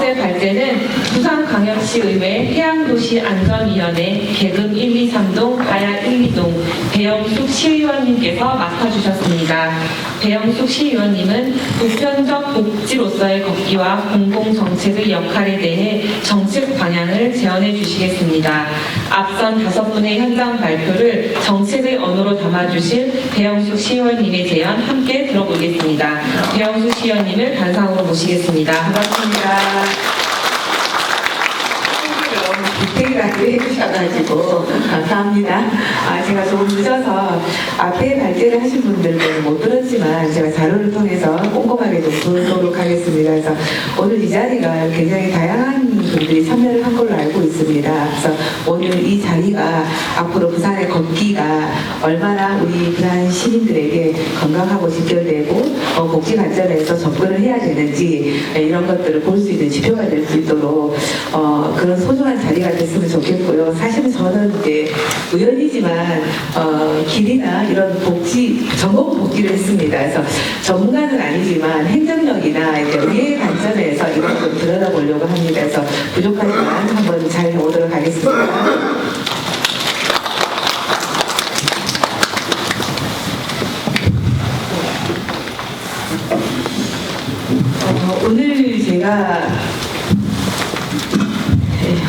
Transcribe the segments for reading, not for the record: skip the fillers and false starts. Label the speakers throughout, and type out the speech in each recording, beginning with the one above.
Speaker 1: 번째 발제는 부산광역시의회 해양도시안전위원회 계급 1, 2, 3동, 가야 1, 2동 배영숙 시의원님께서 맡아주셨습니다. 배영숙 시의원님은 보편적 복지로서의 걷기와 공공정책의 역할에 대해 정책 방향을 제언해 주시겠습니다. 앞선 5분의 현장 발표를 정책의 언어로 담아주실 배영숙 시의원님의 제언 함께 들어보겠습니다. 배영숙 시의원님을 단상으로 모시겠습니다. 반갑습니다.
Speaker 2: 디테일하게 해주셔가지고 감사합니다. 제가 조금 늦어서 앞에 발제를 하신 분들은 못 들었지만 제가 자료를 통해서 꼼꼼하게 좀 보도록 하겠습니다. 그래서 오늘 이 자리가 굉장히 다양한 분들이 참여를 한 걸로 알고 있습니다. 그래서 오늘 이 자리가 앞으로 부산의 걷기가 얼마나 우리 부산 시민들에게 건강하고 직결되고 복지 관점에서 접근을 해야 되는지 이런 것들을 볼 수 있는 지표가 될 수 있도록 그런 소중한 자리가 됐으면 좋겠고요. 사실은 저는 이제 의원이지만 길이나 이런 복지, 전공 복지를 했습니다. 그래서 전문가는 아니지만 행정력이나 이제 의회 관점에서 이런 걸 들여다보려고 합니다. 그래서 부족하지만 한번 잘 해보도록 하겠습니다.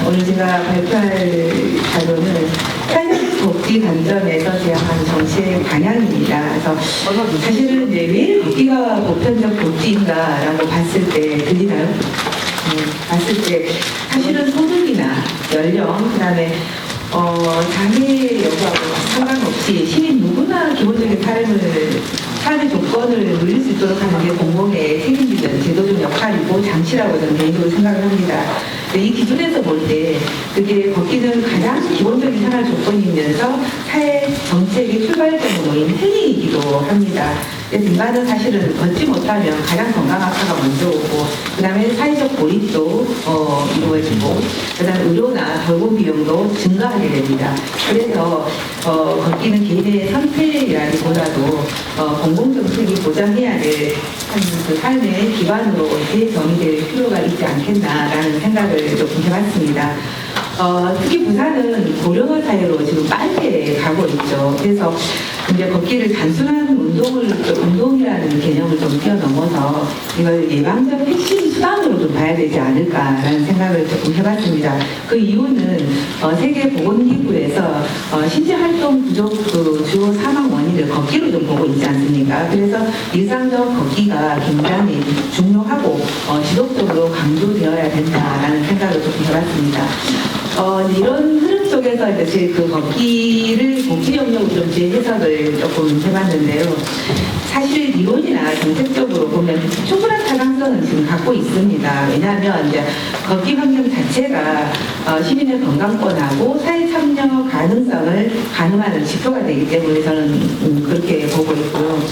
Speaker 2: 오늘 제가 발표할 자료는 사회복지 관점에서 제안한 정책 방향입니다. 그래서 사실은 이제 왜 걷기가 보편적 복지인가라고 봤을 때 들리나요? 봤을 때 사실은 소득이나 연령, 그다음에 장애 여부하고 상관없이 시민 누구나 기본적인 삶의 조건을 누릴 수 있도록 하는 게 공공의 책임지는 제도적 역할이고 장치라고 저는 개인적으로 생각을 합니다. 이 기준에서 볼 때 그게 걷기는 가장 기본적인 생활 조건이면서 사회 정책의 출발점으로인 행위이기도 합니다. 그래서 인간은 사실은 걷지 못하면 가장 건강 악화가 먼저 오고 그 다음에 사회적 고립도 이루어지고 그 다음에 의료나 돌봄 비용도 증가하게 됩니다. 그래서 걷기는 개인의 선택이라기보다도 공공정책이 보장해야 될 그 삶의 기반으로 재정이 될 필요가 있지 않겠나라는 생각을 조금 해봤습니다. 특히 부산은 고령화 사회로 지금 빨리 가고 있죠. 그래서 이제 걷기를 단순한 운동이라는 개념을 좀 뛰어넘어서 이걸 예방적 핵심 수단으로 좀 봐야 되지 않을까라는 생각을 조금 해봤습니다. 그 이유는 세계보건기구에서 신체활동 부족 그 주요 사망 원인을 걷기로 좀 보고 있지 않습니까? 그래서 일상적 걷기가 굉장히 중요하고 지속적으로 강조되어야 된다라는 생각을 조금 해봤습니다. 이런 흐름 속에서 이제 그 걷기를 복지 영역으로 좀 재해석을 조금 해봤는데요. 사실 이론이나 정책적으로 보면 충분한 타당성은 지금 갖고 있습니다. 왜냐하면 이제 걷기 환경 자체가 시민의 건강권하고 사회 참여 가능성을 가늠하는 지표가 되기 때문에 저는 그렇게 보고 있고요.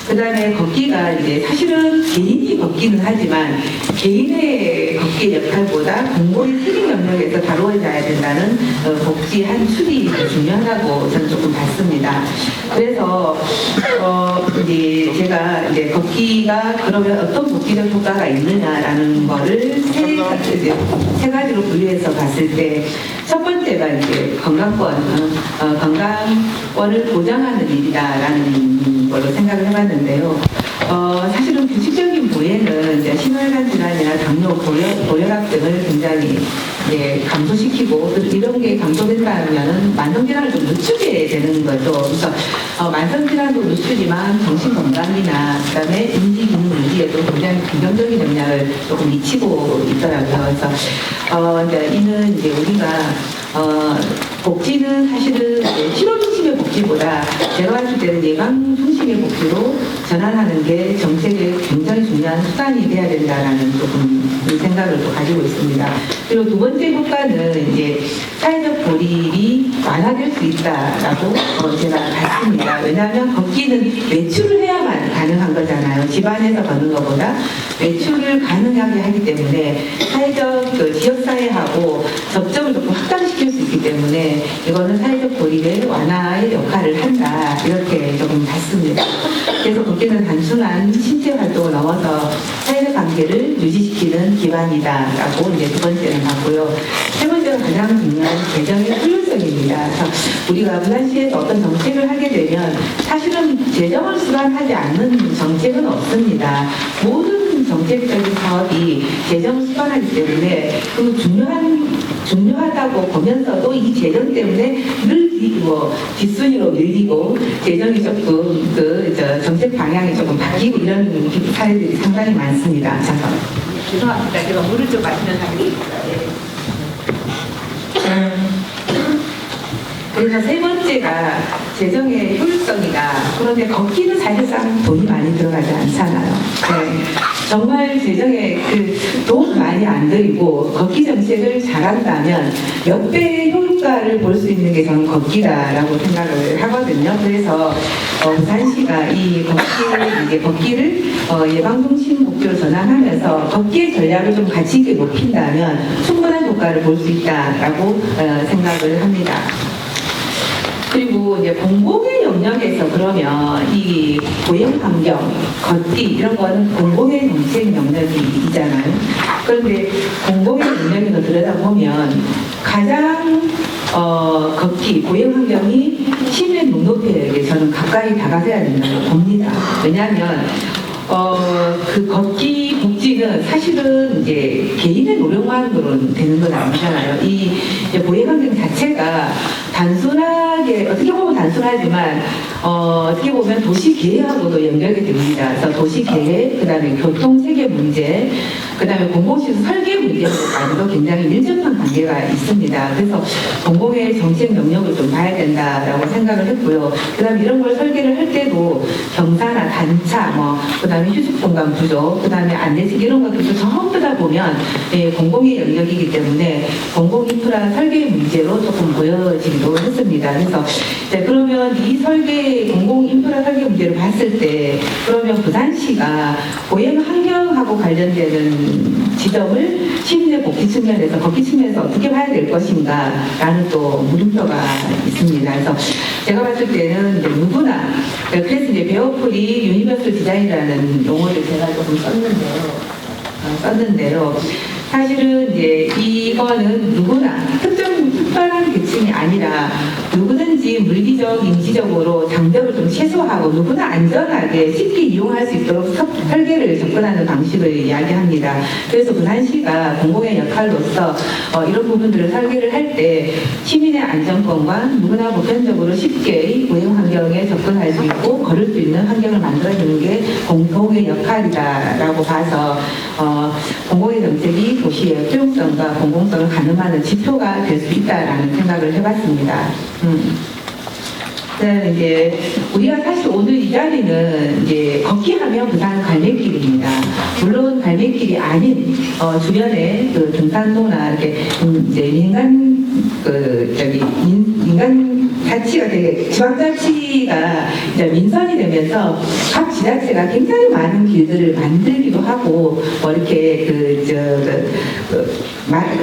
Speaker 2: 그 다음에 걷기가 이제 사실은 개인이 걷기는 하지만 개인의 걷기 역할보다 공공의 책임 영역에서 다루어져야 된다는 복지 한 축이 중요하다고 저는 조금 봤습니다. 그래서 이제 제가 이제 걷기가 그러면 어떤 복지적 효과가 있느냐라는 거를 세 가지로 분류해서 봤을 때 첫 번째가 이제 건강권을 보장하는 일이다라는 걸로 생각을 해봤는데요. 사실은 규칙적인 부에는 이제 심혈관 질환이나 당뇨, 고혈압 등을 굉장히 감소시키고 이런 게 감소된다면 만성질환을 좀 늦추게 되는 거죠. 그래서 만성질환도 늦추지만 정신건강이나 그다음에 인지기능 유지에도 굉장히 긍정적인 영향을 조금 미치고 있더라고요. 그래서 이는 이제 우리가 복지는 사실은 치료 중심의 복지보다 제가 봤을 때는 예방 중심의 복지로 전환하는 게 정책의 굉장히 중요한 수단이 돼야 된다라는 조금 생각을 또 가지고 있습니다. 그리고 두 번째 효과는 이제 사회적 고립이 완화될 수 있다라고 제가 봤습니다. 왜냐하면 걷기는 외출을 해야만 가능한 거잖아요. 집안에서 걷는 것보다 외출을 가능하게 하기 때문에 사회적 지역사회하고 접점을 조금 확장시키는 생길 수 있기 때문에 이거는 사회적 고립의 완화의 역할을 한다 이렇게 조금 봤습니다. 그래서 걷기는 단순한 신체 활동을 넘어서 사회적 관계를 유지시키는 기반이다라고 이제 두 번째는 봤고요. 세 번째는 가장 중요한 재정의 효율성입니다. 그래서 우리가 부산시에서 어떤 정책을 하게 되면 사실은 재정을 수반하지 않는 정책은 없습니다. 모든 정책적인 사업이 재정 수반하기 때문에 그 중요하다고 보면서도 이 재정 때문에 늘 뒷순위로 밀리고 재정이 조금 정책 방향이 조금 바뀌고 이런 사례들이 상당히 많습니다. 잠깐 죄송합니다. 제가 물을 좀 마시면 하겠습니다. 그래서 세 번째가 재정의 효율성이다. 그런데 걷기는 사실상 돈이 많이 들어가지 않잖아요. 네. 정말 재정에 돈 많이 안 들이고 걷기 정책을 잘한다면 몇 배의 효과를 볼 수 있는 게 저는 걷기다라고 생각을 하거든요. 그래서 부산시가 이 걷기를 예방통신 목표로 전환하면서 걷기의 전략을 좀 가치 있게 높인다면 충분한 효과를 볼 수 있다라고 생각을 합니다. 그리고 이제 공공의 영역에서 그러면 이 보행 환경, 걷기 이런 거는 공공의 정책 영역이잖아요. 그런데 공공의 영역에서 들여다보면 가장 걷기, 보행 환경이 시민 눈높이에 저는 가까이 다가서야 된다고 봅니다. 왜냐하면 그 걷기 복지는 사실은 이제 개인의 노력만으로는 되는 건 아니잖아요. 이 보행 환경 자체가 단순하게 어떻게 보면 단순하지만 어떻게 보면 도시 계획하고도 연결이 됩니다. 그래서 도시 계획, 그다음에 교통 체계 문제, 그다음에 공공시설 설계 문제까지도 굉장히 밀접한 관계가 있습니다. 그래서 공공의 정책 영역을 좀 봐야 된다라고 생각을 했고요. 그다음에 이런 걸 설계를 할 때도 경사나 단차, 그다음에 휴식 공간 부족, 그다음에 안내식 이런 것들도 전부 다 보면 공공의 영역이기 때문에 공공 인프라 설계 문제로 조금 보여지기도 했습니다. 그래서 그러면 이 공공 인프라 설계 문제를 봤을 때 그러면 부산시가 보행 환경하고 관련되는 지점을 시민의 복지 측면에서 걷기 측면에서 어떻게 봐야 될 것인가라는 또 물음표가 있습니다. 그래서 제가 봤을 때는 이제 누구나 그래서 이제 베어풀이 유니버설 디자인이라는 용어를 제가 조금 썼는데요. 사실은 이제 이거는 누구나 특별한 계층이 아니라 누구든지 물리적, 인지적으로 장벽을 좀 최소화하고 누구나 안전하게 쉽게 이용할 수 있도록 설계를 접근하는 방식을 이야기합니다. 그래서 부산시가 공공의 역할로서 이런 부분들을 설계를 할 때 시민의 안전권과 누구나 보편적으로 쉽게 보행 환경에 접근할 수 있고 걸을 수 있는 환경을 만들어주는 게 공공의 역할이다라고 봐서 공공의 정책이 도시의 효용성과 공공성을 가늠하는 지표가 될 수 있다라는 생각을 해봤습니다. 그다음에 이제 우리가 사실 오늘 이 자리는 이제 걷기 하면 부산 갈매길입니다. 물론 갈매길이 아닌 주변에 그 등산로나 이렇게 이제 민간 자치가 되게 지방자치가 이제 민선이 되면서 각 지자체가 굉장히 많은 길들을 만들기도 하고 이렇게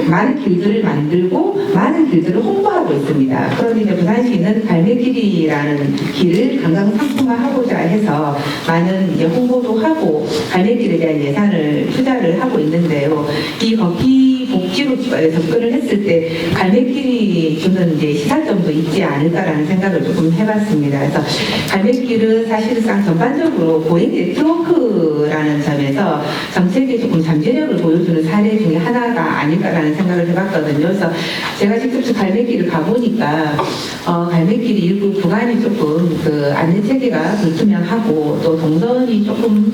Speaker 2: 많은 길들을 만들고 많은 길들을 홍보하고 있습니다. 그런데 이제 부산시는 갈매길이라는 길을 관광 상품화하고자 해서 많은 이제 홍보도 하고 갈매길에 대한 예산을 투자를 하고 있는데요. 이 걷기 복지로 접근을 했을 때 갈매길이 주는 이제 시사점도 있지 않을까라는 생각을 조금 해봤습니다. 그래서 갈매길은 사실상 전반적으로 보행 네트워크라는 점에서 정책에 조금 잠재력을 보여주는 사례 중에 하나가 아닐까라는 생각을 해봤거든요. 그래서 제가 직접 갈매길을 가보니까 갈매길이 일부 구간이 조금 그 안내 체계가 불투명하고 또 동선이 조금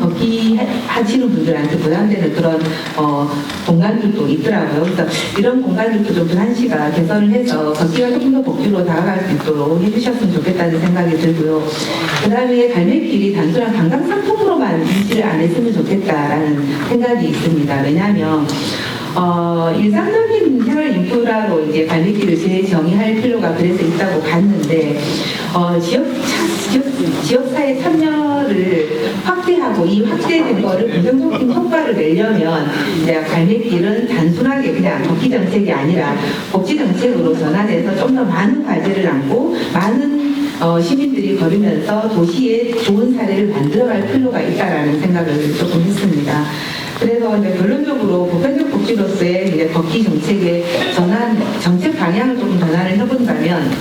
Speaker 2: 걷기 하시는 분들한테 부담되는 그런 공간들도 있더라고요. 그래서 이런 공간들도 좀 부산시가 개선을 해서 걷기가 조금 더 복지로 다가갈 수 있도록 해주셨으면 좋겠다는 생각이 들고요. 그 다음에 갈매길이 단순한 관광 상품으로만 인지를 안 했으면 좋겠다라는 생각이 있습니다. 왜냐하면 일상적인 생활 인프라로 이제 갈매길을 재정의할 필요가 그래서 있다고 봤는데 지역 지역사회 참여를 확대하고 이 확대된 거를 긍정적인 효과를 내려면 이제 갈매길은 단순하게 그냥 걷기 정책이 아니라 복지 정책으로 전환해서 좀 더 많은 과제를 안고 많은 시민들이 걸으면서 도시의 좋은 사례를 만들어갈 필요가 있다라는 생각을 조금 했습니다. 그래서 이제 결론적으로 보편적 복지로서의 이제 걷기 정책의 정책 방향을 조금 전환을 해본다면,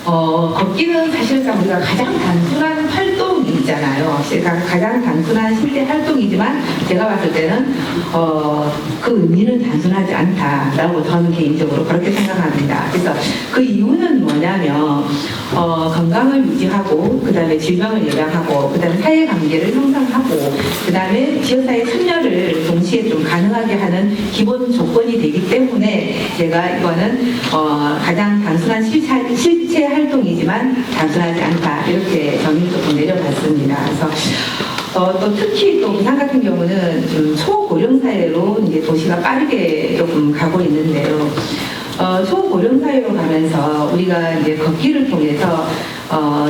Speaker 2: 걷기는 사실상 우리가 가장 단순한 활동이잖아요. 가장 단순한 실제 활동이지만 제가 봤을 때는 그 의미는 단순하지 않다라고 저는 개인적으로 그렇게 생각합니다. 그래서 그 이유는 뭐냐면 건강을 유지하고 그다음에 질병을 예방하고 그다음에 사회관계를 형성하고 그다음에 지역사회 참여를 동시에 좀 가능하게 하는 기본 조건이 되기 때문에 제가 이거는 가장 단순한 실체 활동이지만 단순하지 않다 이렇게 저는 조금 내려봤습니다. 그래서 또 특히 또 부산 같은 경우는 좀 초고령 사회로 이제 도시가 빠르게 조금 가고 있는데요. 초고령 사회로 가면서 우리가 이제 걷기를 통해서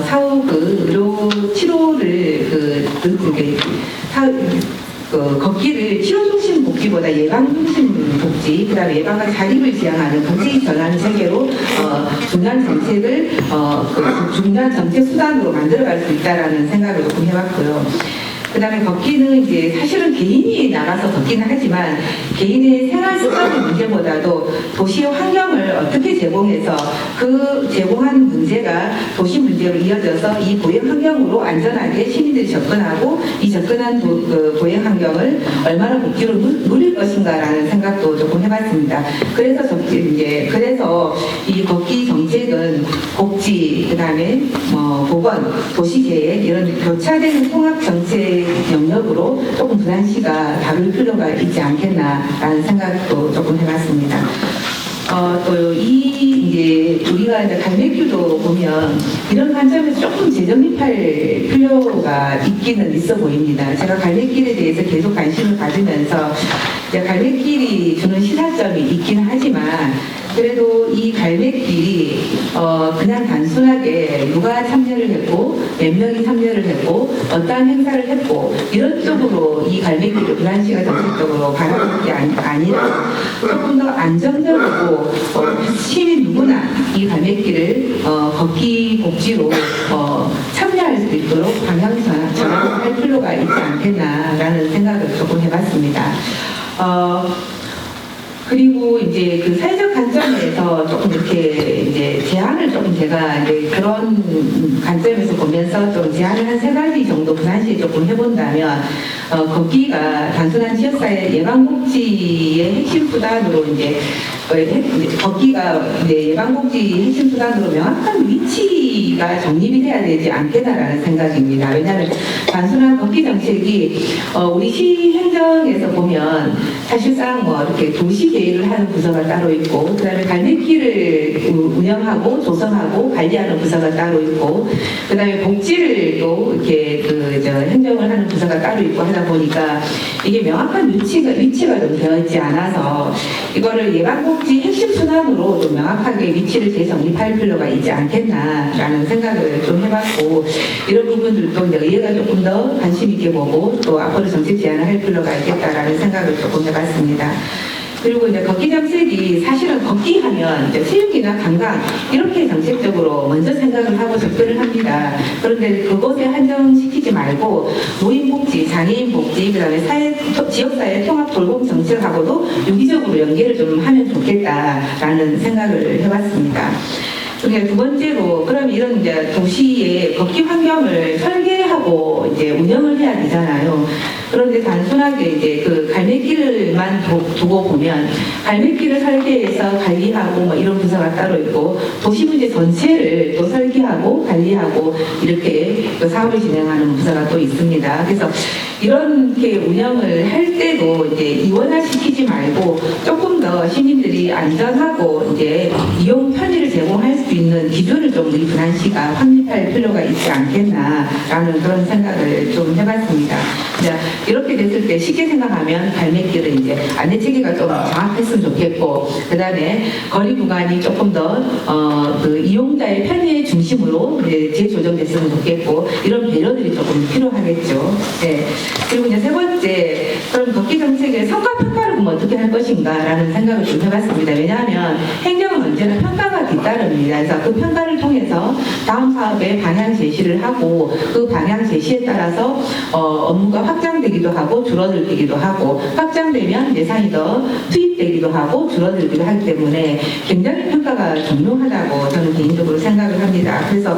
Speaker 2: 사후 그 의료 치료를 걷기를 치료 중심 복지보다 예방 중심 복지, 그다음에 예방과 자립을 지향하는 정책이 전환 세계로 중요한 정책을 중요한 정책 수단으로 만들어갈 수 있다라는 생각을 조금 해봤고요. 그다음에 걷기는 이제 사실은 개인이 나가서 걷기는 하지만 개인의 생활 습관의 문제보다도 도시의 환경을 어떻게 제공해서 그 제공하는 문제가 도시 문제로 이어져서 이 보행 환경으로 안전하게 시민들이 접근하고 이 접근한 보행 환경을 얼마나 복지로 누릴 것인가라는 생각도 조금 해봤습니다. 그래서 이 걷기 정책은 복지, 그다음에 보건, 도시계획 이런 교차되는 통합 정책 영역으로 조금 부산시가 다룰 필요가 있지 않겠나라는 생각도 조금 해봤습니다. 또 이제 우리가 이제 갈매길도 보면 이런 관점에서 조금 재정립할 필요가 있기는 있어 보입니다. 제가 갈매길에 대해서 계속 관심을 가지면서 이제 갈매길이 주는 시사점이 있긴 하지만 그래도 이 갈매길이 그냥 단순하게 누가 참여를 했고 몇 명이 참여를 했고 어떠한 행사를 했고 이런 쪽으로 이 갈매길을 부산시가 정책적으로 바라보는 게 아니라 조금 더 안정적이고 시민 누구나 이 갈매길을 걷기 복지로 참여할 수 있도록 방향 전환을 할 필요가 있지 않겠나라는 생각을 조금 해봤습니다. 그리고 이제 그 사회적 관점에서 조금 이렇게 이제 제안을 조금 제가 이제 그런 관점에서 보면서 좀 제안을 한 3가지 정도 부산시에 조금 해본다면 걷기가 단순한 지역사회 예방복지의 핵심 수단으로 이제 걷기가 이제 예방복지 핵심 수단으로 명확한 위치가 정립이 돼야 되지 않겠나라는 생각입니다. 왜냐하면 단순한 걷기 정책이 우리 시 행정에서 보면 사실상 이렇게 도시 계획을 하는 부서가 따로 있고 그다음에 갈매길을 운영하고 조성하고 관리하는 부서가 따로 있고 그다음에 복지를 또 이렇게 행정을 하는 부서가 따로 있고 하다 보니까 이게 명확한 위치가 좀 되어 있지 않아서 이거를 예방복지 핵심 순환으로 좀 명확하게 위치를 재정립할 필요가 있지 않겠나라는 생각을 좀 해봤고 이런 부분들도 이제 의회가 조금 더 관심 있게 보고 또 앞으로 정책 제안을 할 필요가 있겠다라는 생각을 조금 해봤습니다. 그리고 이제 걷기 정책이 사실은 걷기 하면 이제 체육이나 관광 이렇게 정책적으로 먼저 생각을 하고 접근을 합니다. 그런데 그것에 한정시키지 말고 노인복지, 장애인복지, 그다음에 지역사회 통합 돌봄 정책하고도 유기적으로 연계를 좀 하면 좋겠다라는 생각을 해봤습니다. 그러니까 2번째로 그럼 이런 이제 도시의 걷기 환경을 설계하고 이제 운영을 해야 되잖아요. 그런데 단순하게 이제 그 갈매길만 두고 보면 갈매길을 설계해서 관리하고 이런 부서가 따로 있고 도시 문제 전체를 또 설계하고 관리하고 이렇게 또 사업을 진행하는 부서가 또 있습니다. 그래서 이렇게 운영을 할 때도 이제 이원화시키지 말고 조금 더 시민들이 안전하고 이제 이용 편의를 제공할 수 있는 기준을 좀 우리 부산시가 확립할 필요가 있지 않겠나라는 그런 생각을 좀 해봤습니다. 이렇게 됐을 때 쉽게 생각하면 갈매길은 이제 안내 체계가 좀 정확했으면 좋겠고, 그 다음에 거리 구간이 조금 더 그 이용자의 편의에 중심 중심으로 이제 재조정됐으면 좋겠고 이런 배려들이 조금 필요하겠죠. 네. 그리고 이제 세 번째, 그럼 걷기 정책의 성과 평가를 그럼 어떻게 할 것인가라는 생각을 좀 해봤습니다. 왜냐하면 행정은 언제나 평가가 뒤따릅니다. 그래서 그 평가를 통해서 다음 사업의 방향 제시를 하고 그 방향 제시에 따라서 업무가 확장되기도 하고 줄어들기도 하고 확장되면 예산이 더 투입되기도 하고 줄어들기도 하기 때문에 굉장히 평가가 중요하다고 저는 개인적으로 생각을 합니다. 그래서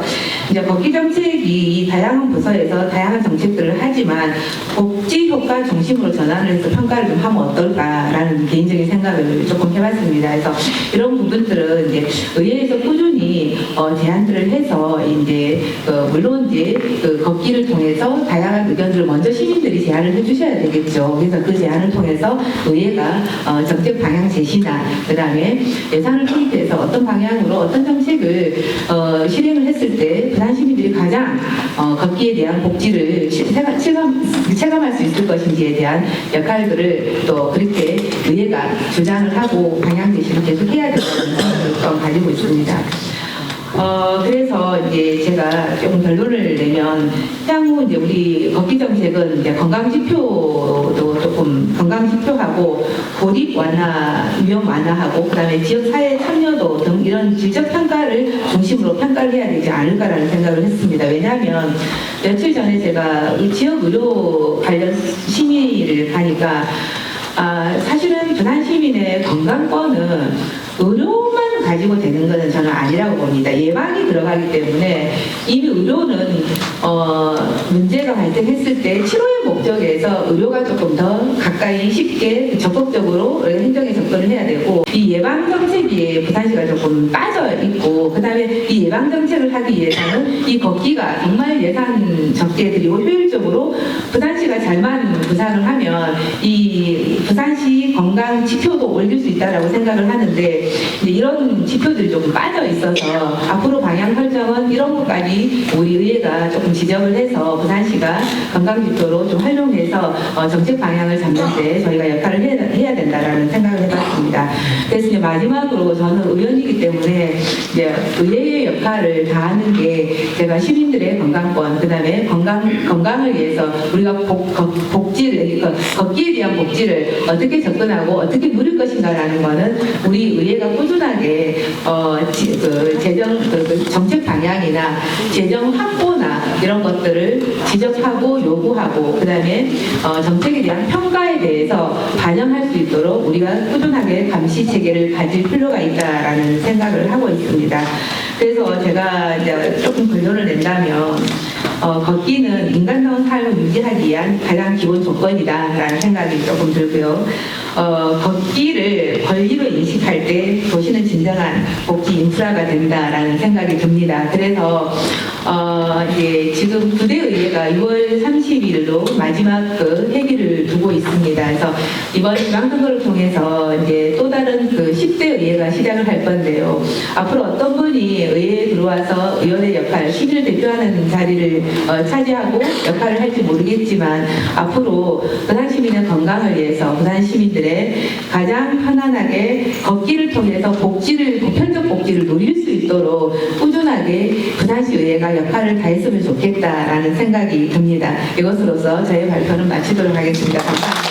Speaker 2: 이제 걷기 정책이 이 다양한 부서에서 다양한 정책들을 하지만 복지 효과 중심으로 전환을 해서 평가를 좀 하면 어떨까라는 개인적인 생각을 조금 해봤습니다. 그래서 이런 부분들은 이제 의회에서 꾸준히 제안들을 해서 이제 물론 이제 그 걷기를 통해서 다양한 의견들을 먼저 시민들이 제안을 해주셔야 되겠죠. 그래서 그 제안을 통해서 의회가 정책 방향 제시나 그다음에 예산을 투입해서 어떤 방향으로 어떤 정책을 실행을 했을 때 부산 시민들이 가장 걷기에 대한 복지를 체감할 수 있을 것인지에 대한 역할들을 또 그렇게 의회가 주장을 하고 방향 제시를 계속 해야 된다는 생각을 좀 가지고 있습니다. 그래서 이제 제가 조금 결론을 내면 향후 이제 우리 걷기 정책은 이제 건강 지표도 조금 건강 지표하고 고립 완화, 위험 완화하고 그다음에 지역 사회 참여도 등 이런 질적 평가를 중심으로 평가를 해야 되지 않을까라는 생각을 했습니다. 왜냐하면 며칠 전에 제가 지역 의료 관련 심의를 가니까 사실은 부산 시민의 건강권은 의료만 가지고 되는 것은 저는 아니라고 봅니다. 예방이 들어가기 때문에 이미 의료는 문제가 발생했을 때 치료의 목적에서 의료가 조금 더 가까이 쉽게 적극적으로 행정에 접근을 해야 되고 이 예방 정책이 부산시가 조금 빠져 있고 그다음에 이 예방 정책을 하기 위해서는 이 걷기가 정말 예산 적게 들이고 효율적으로 부산시가 잘만 구상을 하면 이 부산시 건강 지표도 올릴 수 있다라고 생각을 하는데 이제 이런 지표들이 조금 빠져 있어서 앞으로 방향 설정은 이런 것까지 우리 의회가 조금 지적을 해서 부산시가 건강 지표로 좀 활용해서 정책 방향을 잡는 데 저희가 역할을 해야 된다라는 생각을 해봤습니다. 그래서 이제 마지막으로 저는 의원이기 때문에 이제 의회의 역할을 다하는 게 제가 시민들의 건강권 그다음에 건강을 위해서 우리가 복지를 걷기에 대한 복지를 어떻게 접근하고 어떻게 누릴 것인가라는 거는 우리 의회가 꾸준하게 정책 방향이나 재정 확보나 이런 것들을 지적하고 요구하고 그다음에 정책에 대한 평가에 대해서 반영할 수 있도록 우리가 꾸준하게 감시 체계를 가질 필요가 있다라는 생각을 하고 있습니다. 그래서 제가 이제 조금 결론을 낸다면 걷기는 인간다운 삶을 유지하기 위한 가장 기본 조건이다라는 생각이 조금 들고요. 걷기를 권리로 인식할 때 도시는 진정한 복지 인프라가 된다라는 생각이 듭니다. 그래서 이제 지금 부대의회가 6월 30일로 마지막 그 회기를 두고 있습니다. 그래서 이번 지방선거를 통해서 이제 또 다른 그 10대 의회가 시작을 할 건데요. 앞으로 어떤 분이 의회에 들어와서 의원의 역할, 시민을 대표하는 자리를 차지하고 역할을 할지 모르겠지만 앞으로 부산 시민의 건강을 위해서 부산 시민들의 가장 편안하게 걷기를 통해서 보편적 복지를 누릴 수 있도록 꾸준하게 부산시 의회가 역할을 다했으면 좋겠다라는 생각이 듭니다. 이것으로서 저의 발표는 마치도록 하겠습니다. 감사합니다.